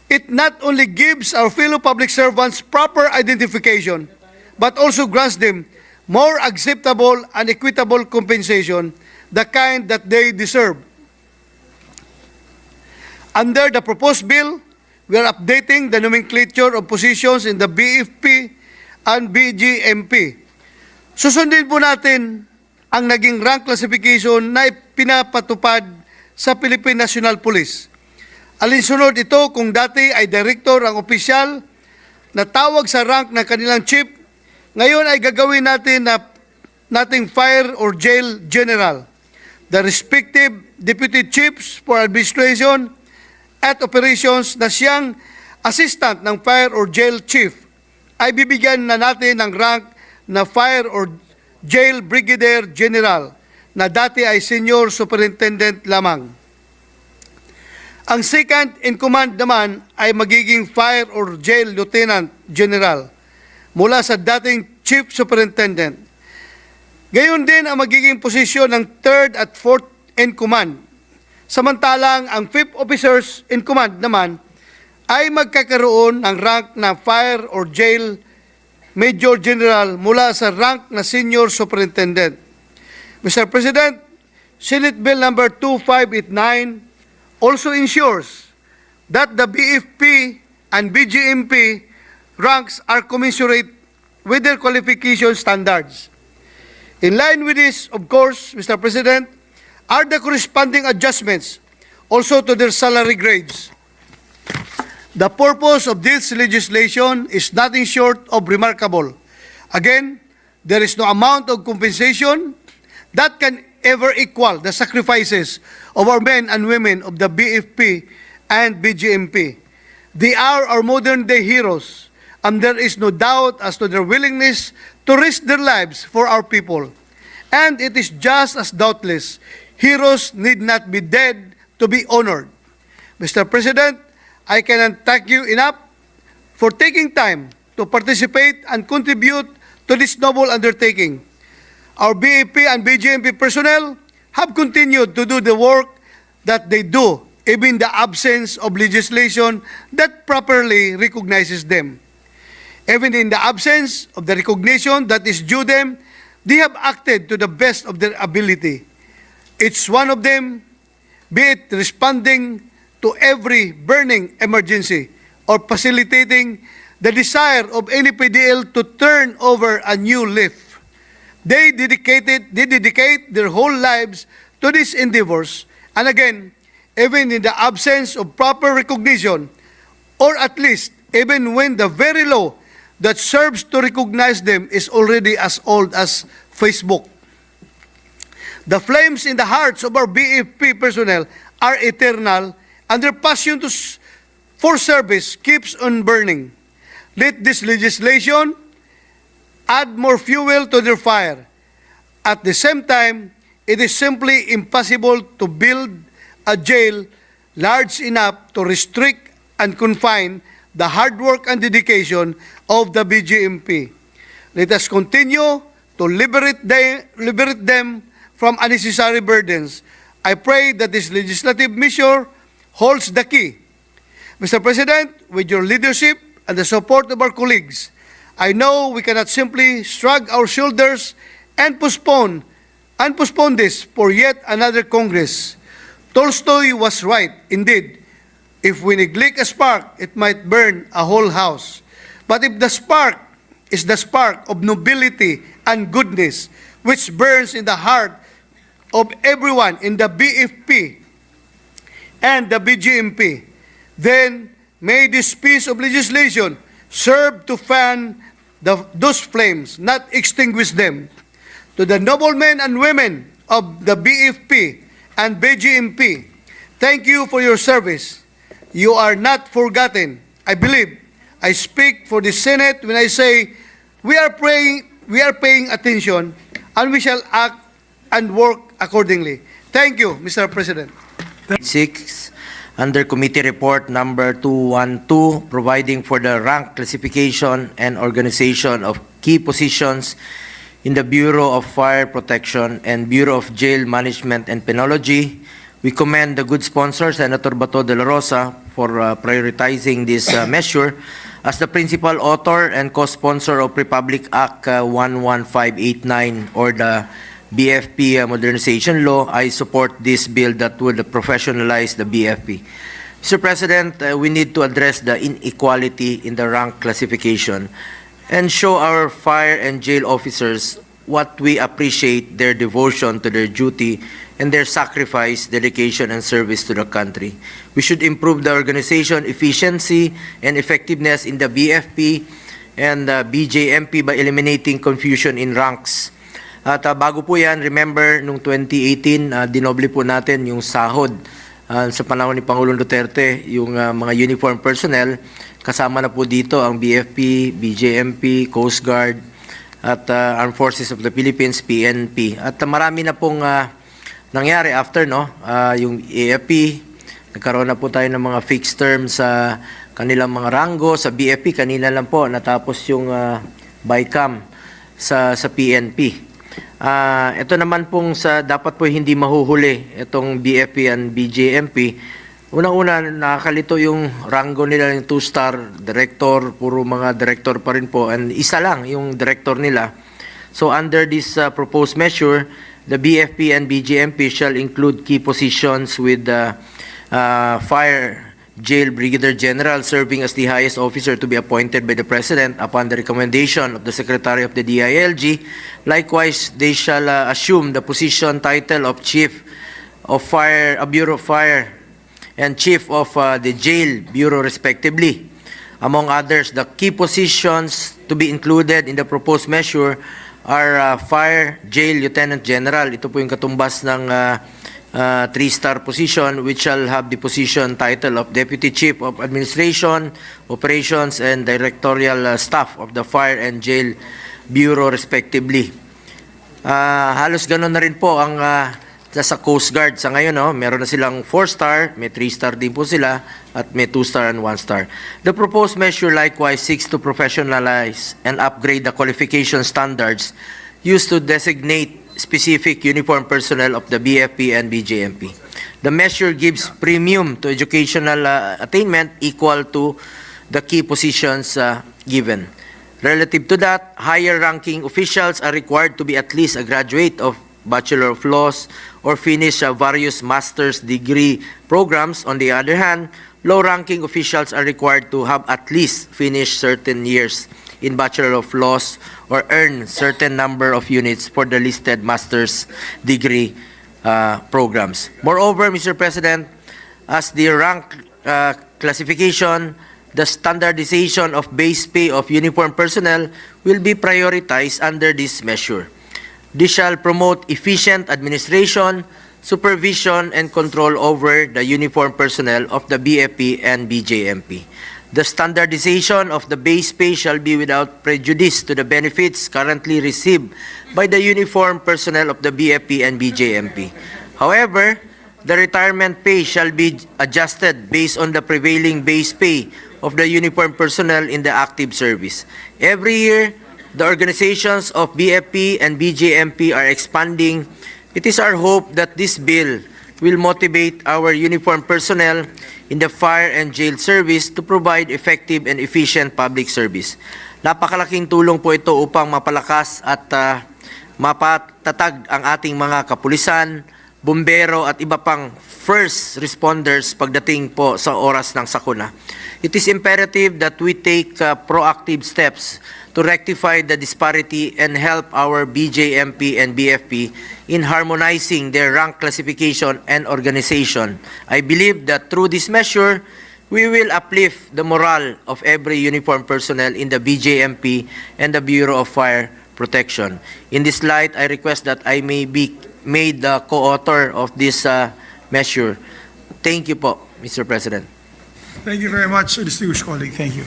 It not only gives our fellow public servants proper identification, but also grants them more acceptable and equitable compensation, the kind that they deserve. Under the proposed bill, we are updating the nomenclature of positions in the BFP and Bjmp. Susundin po natin ang naging rank classification na pinapatupad sa Philippine National Police. Alinsunod ito kung dati ay director ang opisyal na tawag sa rank ng kanilang chief, ngayon ay gagawin natin na nating fire or jail general. The respective deputy chiefs for administration at operations na siyang assistant ng fire or jail chief ay bibigyan na natin ng rank na fire or jail brigadier general na dati ay senior superintendent lamang. Ang second in command naman ay magiging fire or jail lieutenant general mula sa dating chief superintendent. Gayon din ang magiging posisyon ng third at fourth in command. Samantalang ang fifth officers in command naman ay magkakaroon ng rank na fire or jail major general mula sa rank na senior superintendent. Mr. President, Senate Bill number 2589 also ensures that the BFP and Bjmp ranks are commensurate with their qualification standards. In line with this, of course, Mr. President, are the corresponding adjustments also to their salary grades. The purpose of this legislation is nothing short of remarkable. Again, there is no amount of compensation that can ever equal the sacrifices of our men and women of the BFP and Bjmp. They are our modern-day heroes, and there is no doubt as to their willingness to risk their lives for our people. And it is just as doubtless, heroes need not be dead to be honored. Mr. President, I cannot thank you enough for taking time to participate and contribute to this noble undertaking. Our BFP and Bjmp personnel have continued to do the work that they do, even in the absence of legislation that properly recognizes them. Even in the absence of the recognition that is due them, they have acted to the best of their ability. Each one of them, be it responding to every burning emergency or facilitating the desire of any PDL to turn over a new leaf. They dedicate their whole lives to these endeavors, and again, even in the absence of proper recognition, or at least even when the very law that serves to recognize them is already as old as Facebook. The flames in the hearts of our BFP personnel are eternal, and their passion for service keeps on burning. Let this legislation add more fuel to their fire. At the same time, it is simply impossible to build a jail large enough to restrict and confine the hard work and dedication of the Bjmp. Let us continue to liberate them from unnecessary burdens. I pray that this legislative measure holds the key. Mr. President, with your leadership and the support of our colleagues, I know we cannot simply shrug our shoulders and postpone this for yet another Congress. Tolstoy was right, indeed. If we neglect a spark, it might burn a whole house. But if the spark is the spark of nobility and goodness, which burns in the heart of everyone in the BFP and the Bjmp, then may this piece of legislation serve to fan those flames, not extinguish them. To the noble men and women of the BFP and Bjmp, thank you for your service. You are not forgotten. I believe I speak for the Senate when I say we are paying attention, and we shall act and work accordingly. Thank you, Mr. President. 6. Under Committee Report number 212, providing for the rank classification and organization of key positions in the Bureau of Fire Protection and Bureau of Jail Management and Penology, we commend the good sponsor, Senator Bato de la Rosa, for prioritizing this measure. As the principal author and co-sponsor of Republic Act 11589 or the BFP Modernization Law, I support this bill that would professionalize the BFP. Mr. President, we need to address the inequality in the rank classification and show our fire and jail officers what we appreciate their devotion to their duty and their sacrifice, dedication, and service to the country. We should improve the organization, efficiency, and effectiveness in the BFP and Bjmp by eliminating confusion in ranks. At bago po yan, remember, noong 2018, dinoble po natin yung sahod sa panahon ni Pangulong Duterte, yung mga uniform personnel. Kasama na po dito ang BFP, Bjmp, Coast Guard, at Armed Forces of the Philippines, PNP. At marami na pong nangyari after, no? Yung AFP, nagkaroon na po tayo ng mga fixed terms sa kanilang mga ranggo. Sa BFP, kanina lang po natapos yung BICAM sa PNP. Ito naman pong dapat po hindi mahuhuli itong BFP and BJMP. Unang-una, nakakalito yung ranggo nila, yung 2-star director, puro mga director pa rin po, and isa lang yung director nila. So under this proposed measure, the BFP and BJMP shall include key positions with the Fire Jail Brigadier General serving as the highest officer to be appointed by the President upon the recommendation of the Secretary of the DILG. Likewise, they shall assume the position title of Chief of Fire, Bureau of Fire, and Chief of the Jail Bureau respectively. Among others, the key positions to be included in the proposed measure are Fire Jail Lieutenant General. Ito po yung katumbas ng 3-star position, which shall have the position title of Deputy Chief of Administration, Operations, and Directorial Staff of the Fire and Jail Bureau respectively. Halos ganun na rin po ang sa Coast Guard. Sa ngayon, no, meron na silang 4-star, may 3-star din po sila, at may 2-star and 1-star. The proposed measure likewise seeks to professionalize and upgrade the qualification standards used to designate specific uniform personnel of the BFP and BJMP. The measure gives premium to educational attainment equal to the key positions given. Relative to that, higher ranking officials are required to be at least a graduate of Bachelor of Laws or finish various master's degree programs. On the other hand, low-ranking officials are required to have at least finished certain years in Bachelor of Laws or earn certain number of units for the listed master's degree programs. Moreover, Mr. President, as the rank classification, the standardization of base pay of uniform personnel will be prioritized under this measure. This shall promote efficient administration, supervision, and control over the uniform personnel of the BFP and BJMP. The standardization of the base pay shall be without prejudice to the benefits currently received by the uniform personnel of the BFP and BJMP. However, the retirement pay shall be adjusted based on the prevailing base pay of the uniform personnel in the active service. Every year, the organizations of BFP and BJMP are expanding. It is our hope that this bill will motivate our uniformed personnel in the fire and jail service to provide effective and efficient public service. Napakalaking tulong po ito upang mapalakas at mapatatag ang ating mga kapulisan, bumbero at iba pang first responders pagdating po sa oras ng sakuna. It is imperative that we take proactive steps to rectify the disparity and help our BJMP and BFP in harmonizing their rank classification and organization. I believe that through this measure, we will uplift the morale of every uniformed personnel in the BJMP and the Bureau of Fire Protection. In this light, I request that I may be made the co-author of this measure. Thank you po, Mr. President. Thank you very much, distinguished colleague. Thank you.